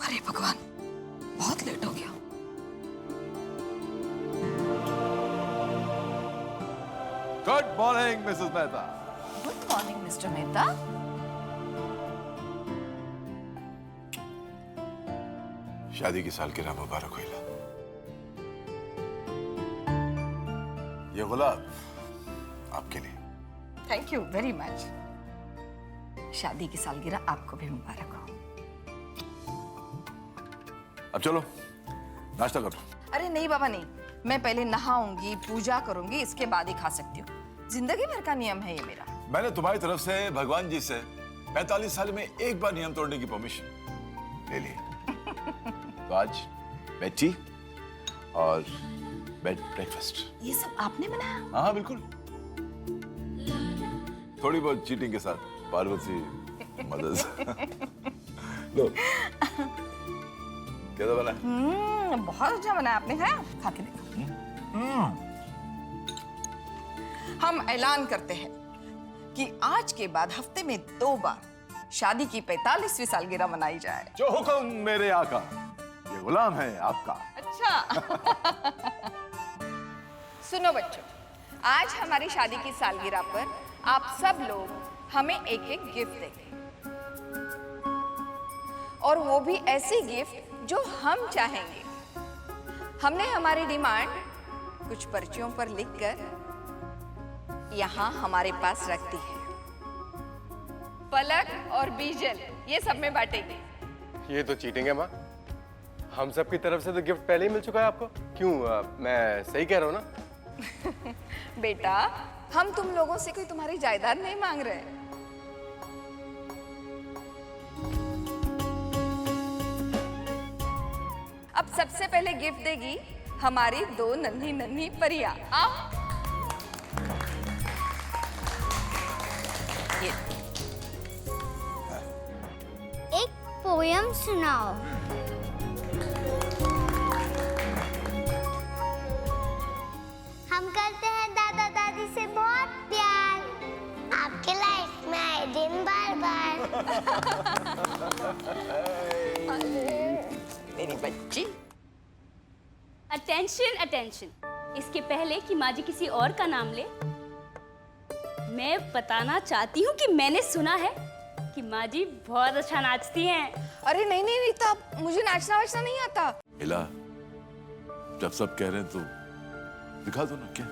अरे भगवान, बहुत लेट हो गया। Good morning Mrs Mehta. Good morning mister Mehta. शादी की सालगिरह मुबारक हो। ये गुलाब आपके लिए। Thank you very much. शादी की सालगिरह आपको भी मुबारक हो। अब चलो नाश्ता करो। अरे नहीं बाबा नहीं, मैं पहले नहाऊंगी, पूजा करूंगी, इसके बाद ही खा सकती हूँ। जिंदगी भर का नियम है ये मेरा। मैंने तुम्हारी तरफ से भगवान जी से 45 साल में एक बार नियम तोड़ने की परमिशन ले ली। तो आज बेड टी और बेड ब्रेकफास्ट। ये सब आपने बनाया? हाँ बिल्कुल, थोड़ी बहुत चीटिंग के साथ, पार्वती मदद से। लो कैसा बना? बहुत अच्छा बनाया आपने। है खा के देखो। हम ऐलान करते हैं कि आज के बाद हफ्ते में 2 बार शादी की 45वीं सालगिरह मनाई जाए। जो हुक्म मेरे आका, ये गुलाम है आपका। अच्छा। सुनो बच्चों, आज हमारी शादी की सालगिरह पर आप सब लोग हमें एक एक गिफ्ट देंगे, और वो भी ऐसी गिफ्ट जो हम चाहेंगे। हमने हमारी डिमांड कुछ पर्चियों पर लिखकर यहाँ हमारे पास रख दी है। पलक और बीजल ये सब में बांटेंगे। ये तो चीटिंग है माँ। हम सब की तरफ से तो गिफ्ट पहले ही मिल चुका है आपको। क्यों, मैं सही कह रहा हूँ ना? बेटा, हम तुम लोगों से कोई तुम्हारी जायदाद नहीं मांग रहे। अब सबसे पहले गिफ्ट देगी हमारी 2 नन्ही नन्ही परियां। आओ। ये एक पोयम सुनाओ। हम करते हैं दादा दादी से बहुत प्यार, आपके लाइफ में आए दिन बार बार। मेरी बच्ची। अटेंशन अटेंशन, इसके पहले कि माँ जी किसी और का नाम ले, मैं बताना चाहती हूँ कि मैंने सुना है कि माँ जी बहुत अच्छा नाचती हैं। अरे नहीं नहीं रीता, मुझे नाचना वाचना नहीं आता। इला, जब सब कह रहे हैं तो दिखा दो ना। क्या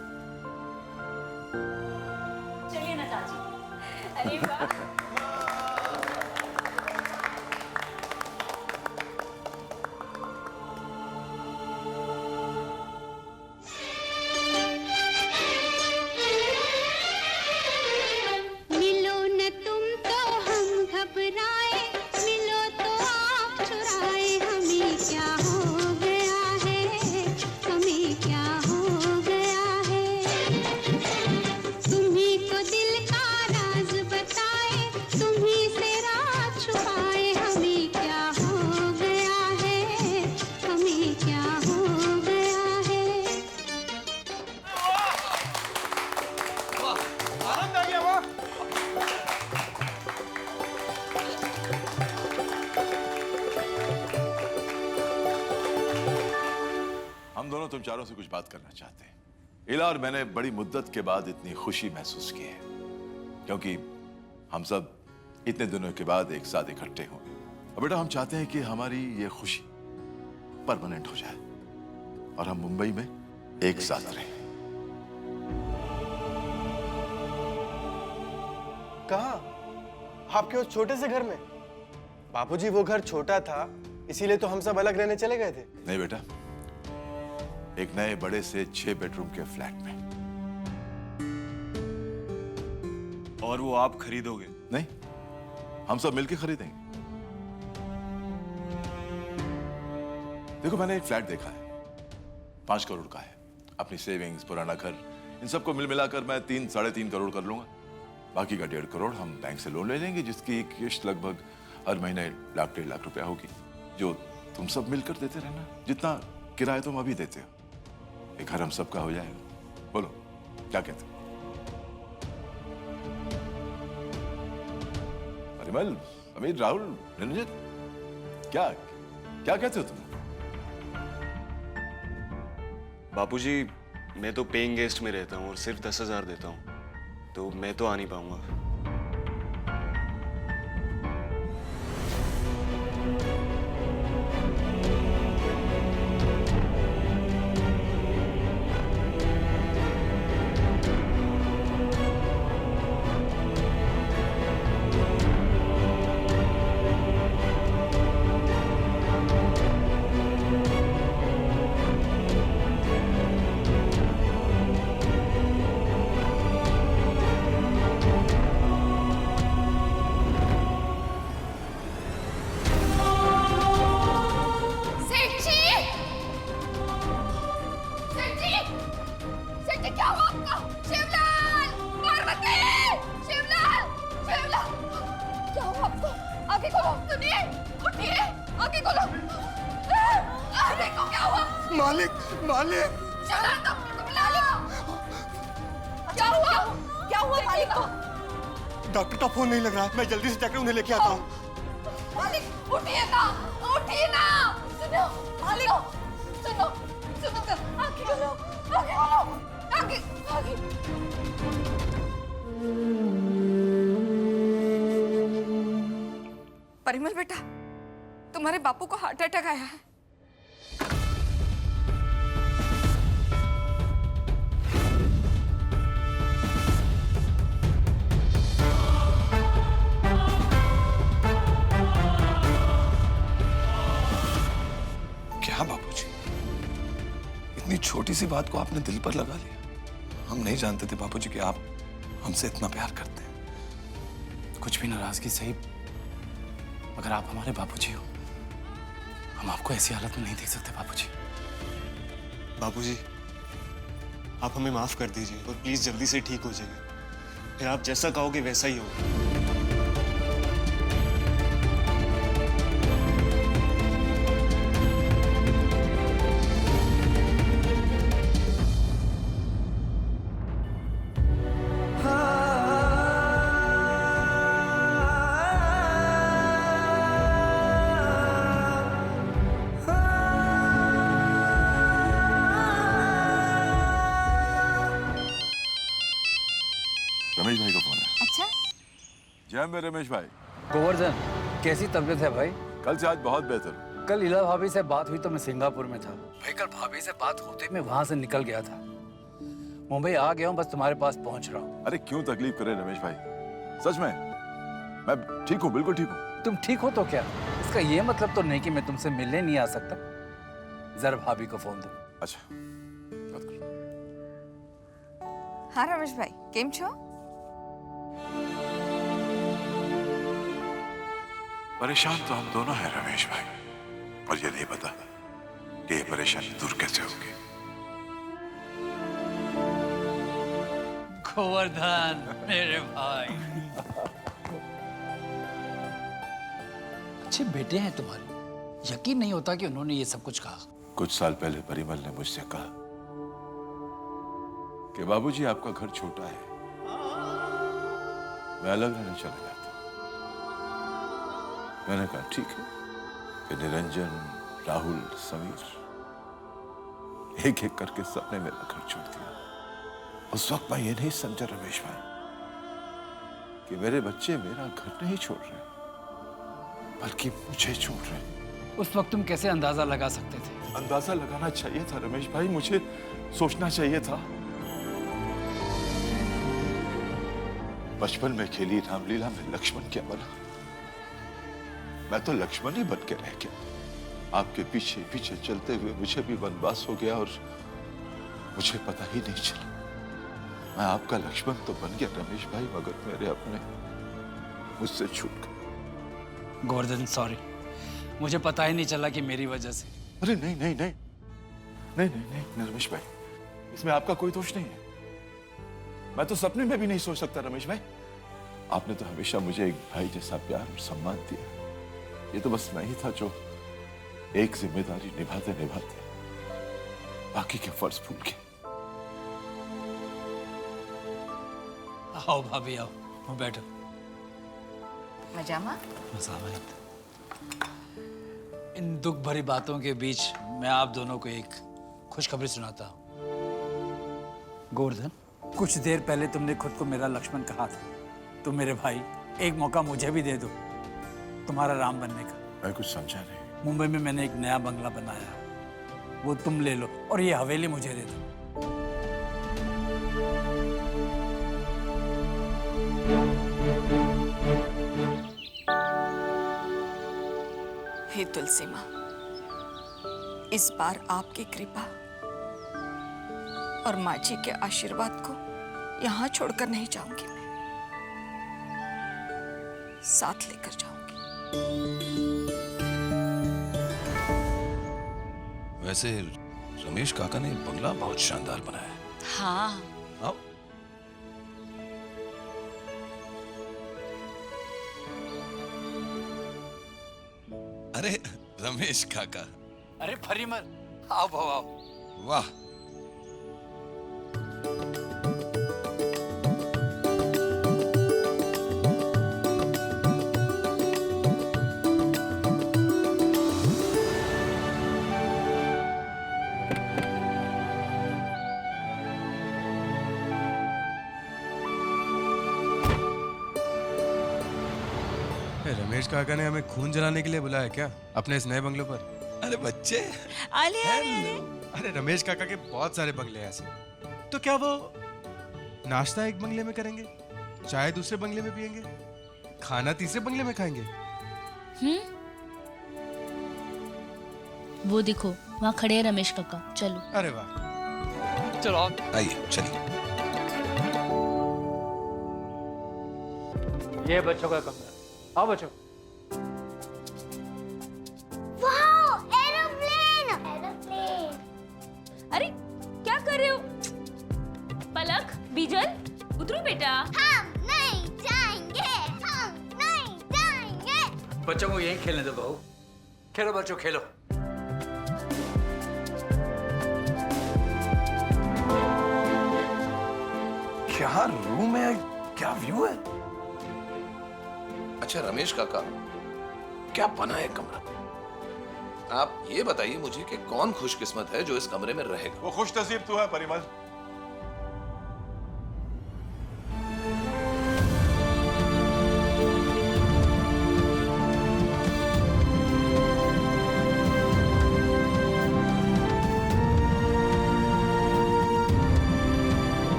चलिए ना चाची। अरे वाह। हम दोनों तुम चारों से कुछ बात करना चाहते हैं। इला और मैंने बड़ी मुद्दत के बाद इतनी खुशी महसूस की है, क्योंकि हम सब इतने दिनों के बाद एक साथ इकट्ठे हुए। और बेटा, हम चाहते हैं कि हमारी ये खुशी परमानेंट हो जाए और हम मुंबई में एक साथ रहें। कहाँ? आपके उस छोटे से घर में? बापूजी, वो घर छोटा था, इसीलिए तो हम सब अलग रहने चले गए थे। नहीं बेटा, एक नए बड़े से 6 बेडरूम के फ्लैट में। और वो आप खरीदोगे? नहीं, हम सब मिलकर खरीदेंगे। देखो, मैंने एक फ्लैट देखा है, 5 करोड़ का है। अपनी सेविंग्स, पुराना घर, इन सबको मिल मिलाकर मैं 3-3.5 करोड़ कर लूंगा। बाकी का 1.5 करोड़ हम बैंक से लोन ले लेंगे, जिसकी किस्त लगभग हर महीने 1-1.5 लाख रुपया होगी, जो तुम सब मिलकर देते रहना, जितना किराया तुम अभी देते हो। एक घर हम सबका हो जाएगा। बोलो क्या कहते हो? परिमल, अमीर, राहुल, रंजित, क्या क्या कहते हो तुम? बापूजी, मैं तो पेइंग गेस्ट में रहता हूँ और सिर्फ 10,000 देता हूँ, तो मैं तो आ नहीं पाऊंगा। सेठ जी! सेठ जी! सेठ जी, क्या हुआ आपको? शिवलाल! पार्वती! शिवलाल! शिवलाल! क्या हुआ आपको? आगे खोलो, सुनिए! उठिए! आगे खोलो! देखो क्या हुआ? मालिक, मालिक। शिवलाल, डॉक्टर को बुला लो! क्या हुआ? क्या हुआ मालिक को? डॉक्टर का फोन नहीं लग रहा, मैं जल्दी से जाकर उन्हें लेके आता हूँ। मालिक, उठिए ना! उठिए ना! सुनो, मालिक! सुनो, सुनो कर, आगे खोलो! आगे खोलो! आगे, आगे! परिमल बेटा, तुम्हारे बापू को हार्ट अटैक आया है। क्या बाबूजी, इतनी छोटी सी बात को आपने दिल पर लगा लिया। हम नहीं जानते थे बाबूजी कि आप हमसे इतना प्यार करते हैं। कुछ भी नाराजगी सही, मगर आप हमारे बाबूजी हो। हम आपको ऐसी हालत में नहीं देख सकते बाबूजी। बापूजी, आप हमें माफ कर दीजिए और प्लीज जल्दी से ठीक हो जाइए, फिर आप जैसा कहोगे वैसा ही होगा। रमेश भाई का फोन है। अच्छा? जय मैं रमेश भाई। गोवर्धन, कैसी तबीयत है भाई? कल से आज बहुत बेहतर। कल इला भाभी से बात हुई तो मैं सिंगापुर में था। भाई कल भाभी से बात होते मैं वहां से निकल गया था। मुंबई आ गया हूँ, बस तुम्हारे पास पहुंच रहा हूँ। अरे क्यों तकलीफ करे रमेश भाई, सच में मैं ठीक हूँ, बिल्कुल ठीक हूँ। तुम ठीक हो तो क्या? इसका ये मतलब तो नहीं कि मैं तुमसे मिलने नहीं आ सकता। जरा भाभी को फोन दो। अच्छा, बात करो। हाँ रमेश भाई, केम छो? परेशान तो हम दोनों हैं रमेश भाई, और ये नहीं पता कि ये परेशानी दूर कैसे होगी। गोवर्धन मेरे भाई, अच्छे बेटे हैं तुम्हारे। यकीन नहीं होता कि उन्होंने ये सब कुछ कहा। कुछ साल पहले परिमल ने मुझसे कहा कि बाबूजी आपका घर छोटा है, मैं अलग रहने चला जाता। मैंने कहा ठीक है। कि निरंजन, राहुल, समीर एक एक करके सबने मेरा घर छोड़ दिया। उस वक्त मैं ये नहीं समझा रमेश भाई कि मेरे बच्चे मेरा घर नहीं छोड़ रहे, बल्कि मुझे छोड़ रहे। उस वक्त तुम कैसे अंदाजा लगा सकते थे? अंदाजा लगाना चाहिए था रमेश भाई, मुझे सोचना चाहिए था। बचपन में खेली रामलीला में लक्ष्मण क्या बना, मैं तो लक्ष्मण ही बन के रह गया। आपके पीछे पीछे चलते हुए मुझे भी वनवास हो गया और मुझे पता ही नहीं चला। मैं आपका लक्ष्मण तो बन गया रमेश भाई, मगर मेरे अपने मुझसे छूट गए। गोवर्धन सॉरी, मुझे पता ही नहीं चला कि मेरी वजह से। अरे नहीं नहीं नहीं नहीं नहीं नहीं रमेश भाई, इसमें आपका कोई दोष नहीं है। मैं तो सपने में भी नहीं सोच सकता रमेश भाई। आपने तो हमेशा मुझे एक भाई जैसा प्यार और सम्मान दिया। ये तो बस मैं ही था जो एक जिम्मेदारी निभाते निभाते बाकी के फर्ज भूल गया। आओ भाभी आओ, बैठो। मजामा? मज़ा आया। इन दुख भरी बातों के बीच मैं आप दोनों को एक खुशखबरी सुनाता हूँ। गोवर्धन, कुछ देर पहले तुमने खुद को मेरा लक्ष्मण कहा था। तुम मेरे भाई, एक मौका मुझे भी दे दो तुम्हारा राम बनने का। मैं कुछ समझा नहीं। मुंबई में मैंने एक नया बंगला बनाया, वो तुम ले लो और ये हवेली मुझे दे दो। हे तुलसी माँ, इस बार आपकी कृपा और माँ जी के आशीर्वाद को यहाँ छोड़कर नहीं जाऊंगी। मैं साथ लेकर जाऊंगी। वैसे रमेश काका ने बंगला बहुत शानदार बनाया है। हाँ, आओ। अरे रमेश काका, अरे परिमल, आओ भाव आओ। वाह। रमेश काका ने हमें खून जलाने के लिए बुलाया क्या अपने इस नए बंगलों पर? अरे बच्चे, अरे रमेश काका के बहुत सारे बंगले हैं ऐसे। तो क्या वो नाश्ता एक बंगले में करेंगे, चाय दूसरे बंगले में पियेंगे, खाना तीसरे बंगले में खाएंगे? वो देखो वहाँ खड़े हैं रमेश काका, चलो। अरे वाह, चलो आओ। आइए चलिए। ये बच्चों का कमरा, आओ बच्चों। Wow, aeroplane! एरोप्लेन! अरे क्या कर रहे हो? पलक, बीजल, उतरो बेटा। हम नहीं जाएंगे, हम नहीं जाएंगे। बच्चों को यहीं खेलने दो बहू। खेलो बच्चों, खेलो। क्या रूम है, क्या व्यू है। अच्छा रमेश काका, क्या बना है कमरा? आप ये बताइए मुझे कि कौन खुशकिस्मत है जो इस कमरे में रहेगा। वो खुश नसीब तू है परिमल।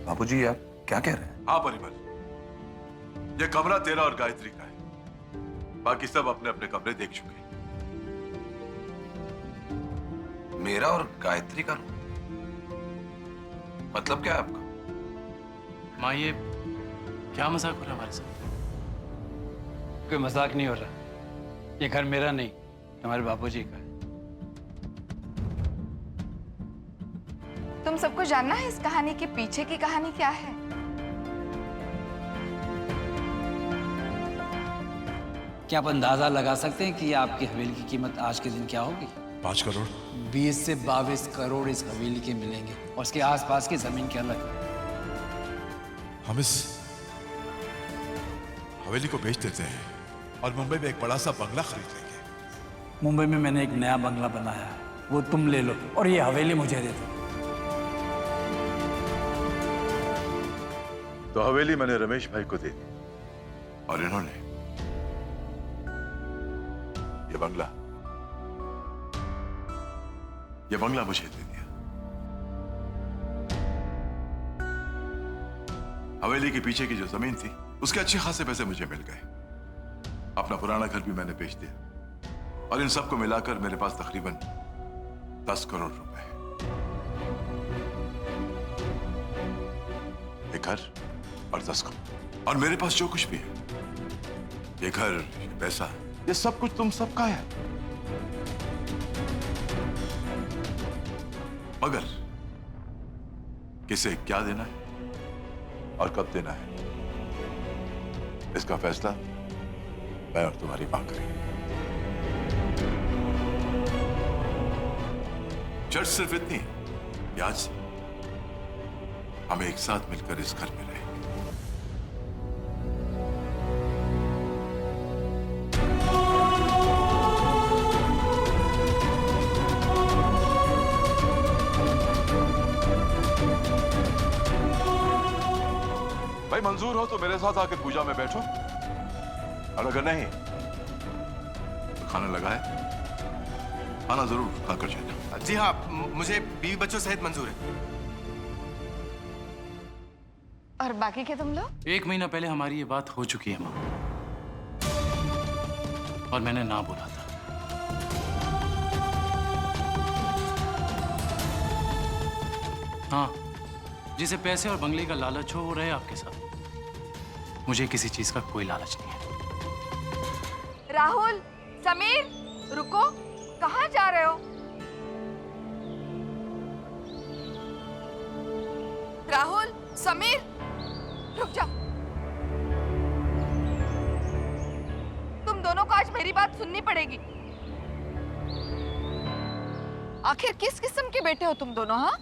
बाबूजी आप क्या कह रहे हैं? हाँ परिमल, ये कमरा तेरा और गायत्री का है। बाकी सब अपने अपने कमरे देख चुके हैं। मेरा और गायत्री का रूम? मतलब क्या है आपका? माँ ये क्या मजाक हो रहा है हमारे साथ? कोई मजाक नहीं हो रहा। ये घर मेरा नहीं, हमारे बापूजी का है। तुम सबको जानना है इस कहानी के पीछे की कहानी क्या है? क्या आप अंदाजा लगा सकते हैं कि आपकी हवेली की कीमत आज के दिन क्या होगी? 5 करोड़। 20 से 22 करोड़ इस हवेली के मिलेंगे और इसके आसपास की जमीन के अलग। हम इस हवेली को बेच देते हैं और मुंबई में एक बड़ा सा बंगला खरीद लेंगे। मुंबई में मैंने एक नया बंगला बनाया है, वो तुम ले लो और ये हवेली मुझे दे दो। तो हवेली मैंने रमेश भाई को दे दी और इन्होंने ये बंगला मुझे दे दिया। हवेली के पीछे की जो जमीन थी उसके अच्छे खासे पैसे मुझे मिल गए। अपना पुराना घर भी मैंने बेच दिया और इन सबको मिलाकर मेरे पास तकरीबन 10 करोड़ रुपए है। एक घर और 10 करोड़, और मेरे पास जो कुछ भी है, ये घर, ये पैसा, ये सब कुछ तुम सबका है। मगर किसे क्या देना है और कब देना है, इसका फैसला मैं और तुम्हारी मां करेंगे। शर्त सिर्फ इतनी है कि आज से हम एक साथ मिलकर इस घर में रहेंगे। भाई मंजूर हो तो मेरे साथ आके पूजा में बैठो, और अगर नहीं तो खाना लगा है, खाना जरूर खाकर जाना। जी हाँ, मुझे बीवी बच्चों सहित मंजूर है। और बाकी के तुम लोग? 1 महीना पहले हमारी ये बात हो चुकी है माँ, और मैंने ना बोला था। हाँ, जिसे पैसे और बंगले का लालच हो वो रहे आपके साथ। मुझे किसी चीज का कोई लालच नहीं है। राहुल, समीर, रुको, कहाँ जा रहे हो? राहुल, समीर, रुक जाओ। तुम दोनों को आज मेरी बात सुननी पड़ेगी। आखिर किस किस्म के बेटे हो तुम दोनों? हाँ,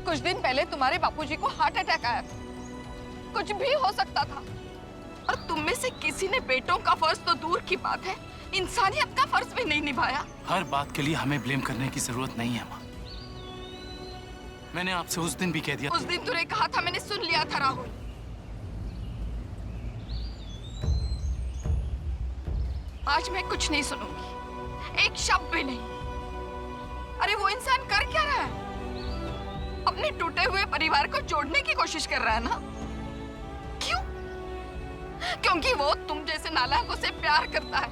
कुछ दिन पहले तुम्हारे बापूजी को हार्ट अटैक आया था, कुछ भी हो सकता था, और तुम में से किसी ने बेटों का फर्ज तो दूर की बात है, इंसानियत का फर्ज भी नहीं निभाया। हर बात के लिए हमें ब्लेम करने की जरूरत नहीं है माँ। मैंने आपसे उस दिन भी कह दिया। उस दिन तूने कहा था, मैंने सुन लिया था राहुल। आज मैं कुछ नहीं सुनूंगी, एक शब्द भी नहीं। अरे वो इंसान कर क्या रहा है? अपने टूटे हुए परिवार को जोड़ने की कोशिश कर रहा है ना? क्यों? क्योंकि वो तुम जैसे नालायकों से प्यार करता है।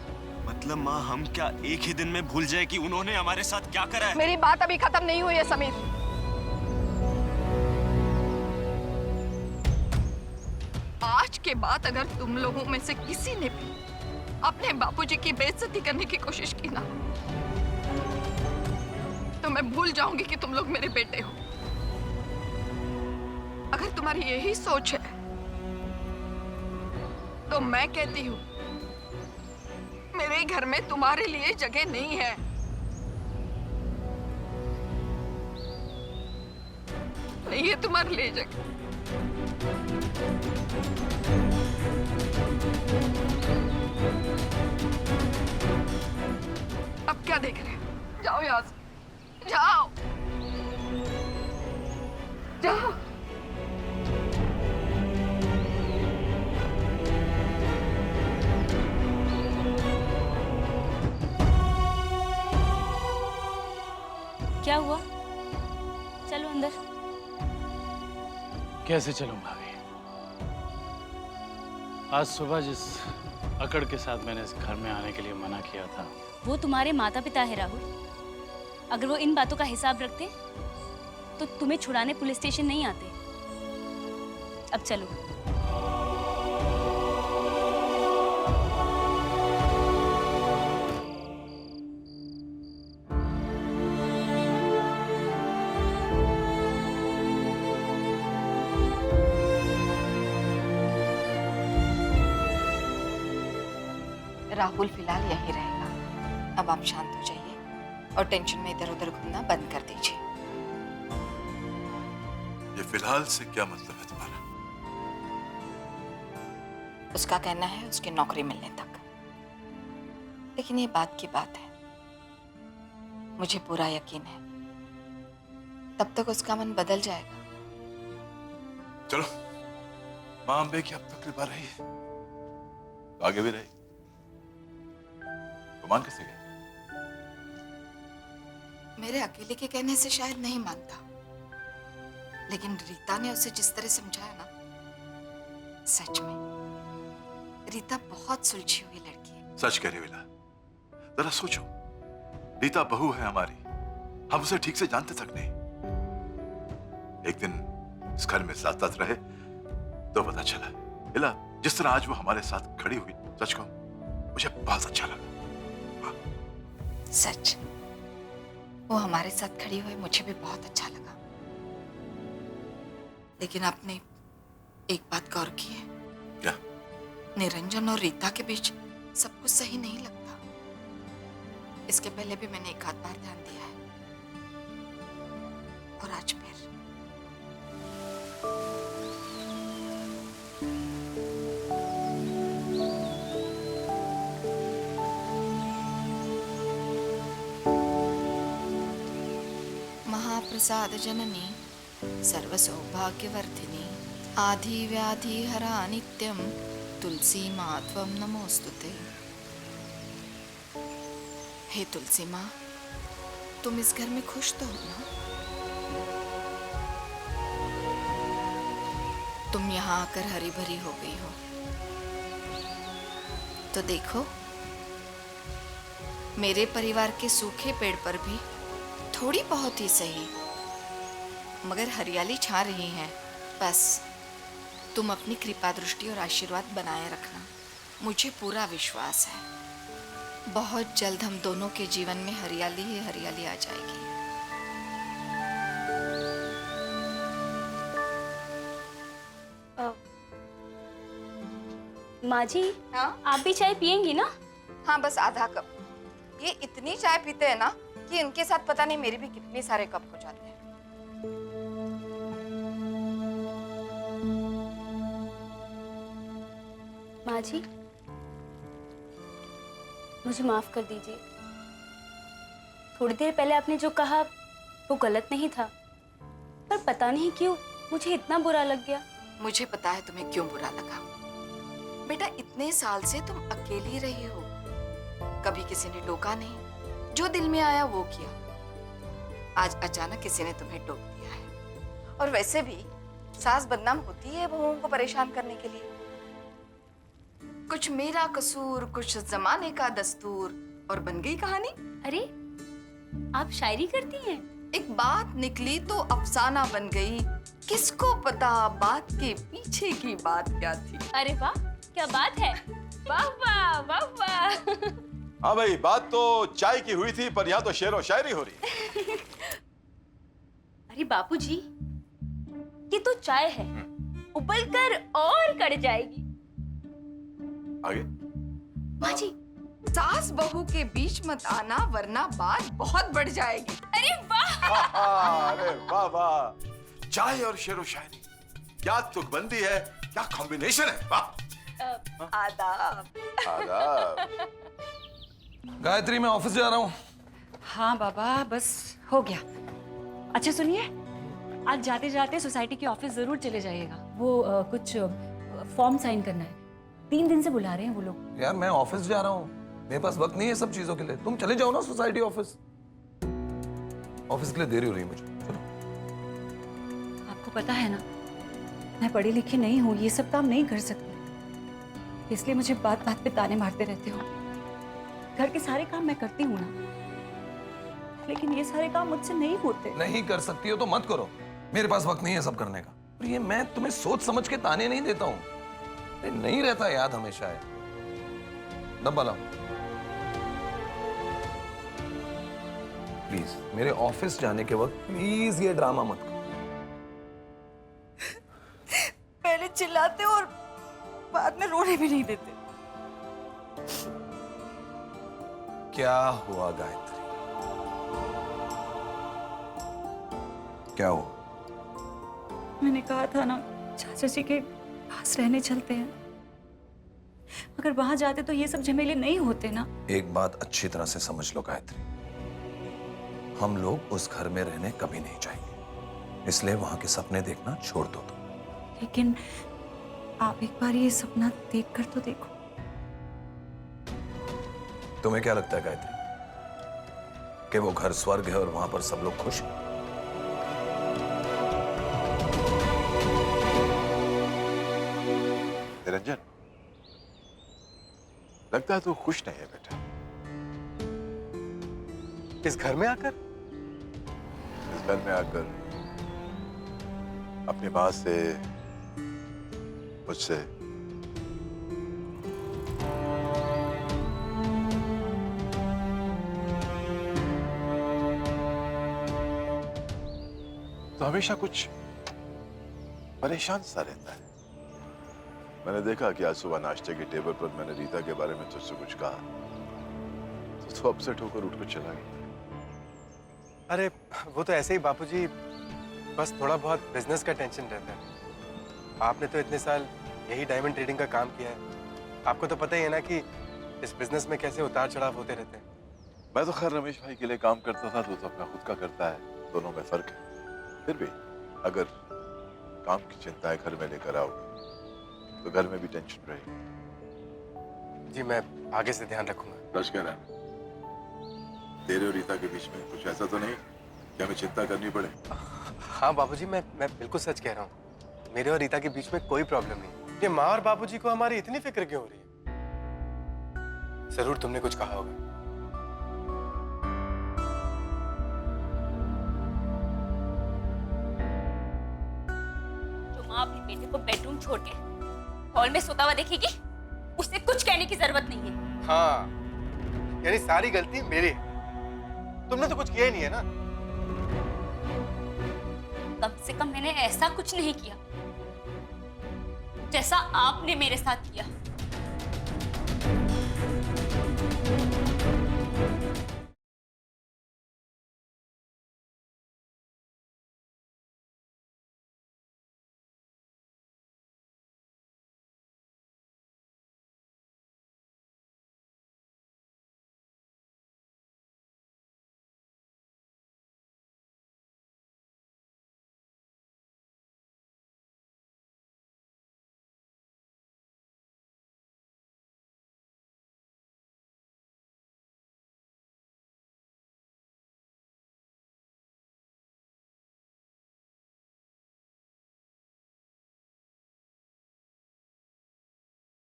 मतलब माँ, हम क्या एक ही दिन में भूल जाए कि उन्होंने हमारे साथ क्या करा है? मेरी बात अभी खत्म नहीं हुई है समीर। आज के बाद अगर तुम लोगों में से किसी ने भी अपने बापूजी की बेइज्जती करने की कोशिश की ना, तो मैं भूल जाऊंगी कि तुम लोग मेरे बेटे हो। अगर तुम्हारी यही सोच है तो मैं कहती हूँ मेरे घर में तुम्हारे लिए जगह नहीं है। नहीं है तुम्हारे लिए जगह। अब क्या देख रहे हो? जाओ यहाँ से, जाओ जाओ। क्या हुआ? चलो अंदर। कैसे चलूं भाभी? आज सुबह जिस अकड़ के साथ मैंने इस घर में आने के लिए मना किया था, वो तुम्हारे माता पिता है राहुल। अगर वो इन बातों का हिसाब रखते तो तुम्हें छुड़ाने पुलिस स्टेशन नहीं आते। अब चलो। राहुल फिलहाल यहीं रहेगा। अब आप शांत हो जाइए और टेंशन में इधर उधर घूमना बंद कर दीजिए। ये फिलहाल से क्या मतलब है तुम्हारा? उसका कहना है उसकी नौकरी मिलने तक। लेकिन ये बात की बात है, मुझे पूरा यकीन है तब तक उसका मन बदल जाएगा। चलो, मां अम्बे की अब तक कृपा रही है, आगे भी रही। मान कैसे गया? मेरे अकेले के कहने से शायद नहीं मानता, लेकिन रीता ने उसे जिस तरह समझाया ना, सच में रीता बहुत सुलझी हुई लड़की है। सच कह रही विला, जरा सोचो, रीता बहू है हमारी, हम उसे ठीक से जानते तक नहीं। एक दिन इस घर में साथ साथ रहे तो पता चला। विला, जिस तरह आज वो हमारे साथ खड़ी हुई, सच कहूं मुझे बहुत अच्छा लगा। सच, वो हमारे साथ खड़ी हुई मुझे भी बहुत अच्छा लगा। लेकिन आपने एक बात गौर की है? क्या? निरंजन और रीता के बीच सब कुछ सही नहीं लगता। इसके पहले भी मैंने एक आध बार ध्यान दिया है, और आज फिर। महाप्रसाद जननी सर्व सौभाग्यवर्धिनी आधि व्याधि हरा नित्यम तुलसी माँ त्वं नमोस्तुते। हे तुलसी माँ, तुम इस घर में खुश तो हो ना? तुम यहाँ आकर हरी भरी हो गई हो, तो देखो मेरे परिवार के सूखे पेड़ पर भी थोड़ी बहुत ही सही मगर हरियाली छा रही है। बस तुम अपनी कृपा दृष्टि और आशीर्वाद बनाए रखना। मुझे पूरा विश्वास है बहुत जल्द हम दोनों के जीवन में हरियाली ही हरियाली आ जाएगी। माँ जी, हाँ आप भी चाय पियेंगी ना? हाँ, बस आधा कप। ये इतनी चाय पीते हैं ना कि इनके साथ पता नहीं मेरे भी कितने सारे कप हो जाते हैं। माँ जी, मुझे माफ कर दीजिए। थोड़ी देर पहले आपने जो कहा वो गलत नहीं था, पर पता नहीं क्यों मुझे इतना बुरा लग गया। मुझे पता है तुम्हें क्यों बुरा लगा। बेटा, इतने साल से तुम अकेली रही हो, कभी किसी ने टोका नहीं, जो दिल में आया वो किया। आज अचानक किसी ने तुम्हें टोक दिया है। और वैसे भी सास बदनाम होती है बहुओं को परेशान करने के लिए। कुछ मेरा कसूर, कुछ जमाने का दस्तूर, और बन गई कहानी। अरे, आप शायरी करती हैं? एक बात निकली तो अफसाना बन गई, किसको पता बात के पीछे की बात क्या थी। अरे वाह, क्या बात है। वाह वाह वाह वाह। हाँ भाई, बात तो चाय की हुई थी, पर यहाँ तो शेर और शायरी हो रही है। अरे बापूजी, ये तो चाय है, उबल कर और कड़ जाएगी। आगे? माँ जी, सास बहू के बीच मत आना वरना बात बहुत बढ़ जाएगी। अरे वाह। अरे वाह वाह, चाय और शेर और शायरी, क्या तुकबंदी है, क्या कॉम्बिनेशन है। वाह। आदाब। आदाब। गायत्री, मैं ऑफिस जा रहा हूँ। हाँ बाबा, बस हो गया। अच्छा सुनिए, आज जाते जाते सोसाइटी के ऑफिस जरूर चले जाइएगा। वो कुछ फॉर्म साइन करना है, 3 दिन से बुला रहे हैं वो लोग। यार, मैं ऑफिस जा रहा हूँ, मेरे पास वक्त नहीं है सब चीजों के लिए। तुम चले जाओ ना सोसाइटी ऑफिस। ऑफिस के लिए देरी हो रही है मुझे। चलो। आपको पता है ना, मैं पढ़ी लिखी नहीं हूँ, ये सब काम नहीं कर सकती, इसलिए मुझे बात बात पे ताने मारते रहते हो। घर के सारे काम मैं करती हूँ ना, लेकिन ये सारे काम मुझसे नहीं होते। नहीं कर सकती हो तो मत करो, मेरे पास वक्त नहीं है सब करने का। और ये मैं तुम्हें सोच समझ के ताने नहीं देता हूँ, नहीं रहता याद हमेशा है। डब्बा लाओ प्लीज। मेरे ऑफिस जाने के वक्त प्लीज ये ड्रामा मत करो। पहले चिल्लाते और बाद में रोने भी नहीं देते। क्या हुआ गायत्री? क्या हुआ? मैंने कहा था ना, चाचा जी के पास रहने चलते हैं। अगर वहां जाते तो ये सब झमेले नहीं होते ना। एक बात अच्छी तरह से समझ लो गायत्री, हम लोग उस घर में रहने कभी नहीं चाहेंगे, इसलिए वहां के सपने देखना छोड़ दो तुम। लेकिन आप एक बार ये सपना देख कर तो देखो। तुम्हें क्या लगता है गायत्री कि वो घर स्वर्ग है और वहां पर सब लोग खुश हैं? निरंजन, लगता है तू खुश नहीं है बेटा। इस घर में आकर? इस घर में आकर अपनी मां से, मुझसे, तो हमेशा कुछ परेशान सा रहता है। मैंने देखा कि आज सुबह नाश्ते के टेबल पर मैंने रीता के बारे में तुझसे कुछ कहा, तो तू अपसेट होकर उठकर चला गया। अरे वो तो ऐसे ही बापूजी, बस थोड़ा बहुत बिजनेस का टेंशन रहता है। आपने तो इतने साल यही डायमंड ट्रेडिंग का काम किया है, आपको तो पता ही है ना कि इस बिजनेस में कैसे उतार चढ़ाव होते रहते हैं। मैं तो खैर रमेश भाई के लिए काम करता था, तो अपना खुद का करता है, दोनों में फर्क है। फिर भी अगर काम की चिंताएं घर में लेकर आओगे तो घर में भी टेंशन रहेगी। जी मैं आगे से ध्यान रखूंगा। सच कह रहा है, तेरे और रीता के बीच में कुछ ऐसा तो नहीं कि हमें चिंता करनी पड़े? हाँ बाबूजी, मैं बिल्कुल सच कह रहा हूँ। मेरे और रीता के बीच में कोई प्रॉब्लम नहीं। ये माँ और बाबूजी को हमारी इतनी फिक्र क्यों हो रही है? जरूर तुमने कुछ कहा होगा। जो माँ अपने बेटे को बेडरूम छोड़ के हॉल में सोता हुआ देखेगी, उसे कुछ कहने की जरूरत नहीं है। हाँ, यानी सारी गलती मेरी है। तुमने तो कुछ किया ही नहीं है ना। कम से कम मैंने ऐसा कुछ नहीं किया जैसा आपने मेरे साथ किया।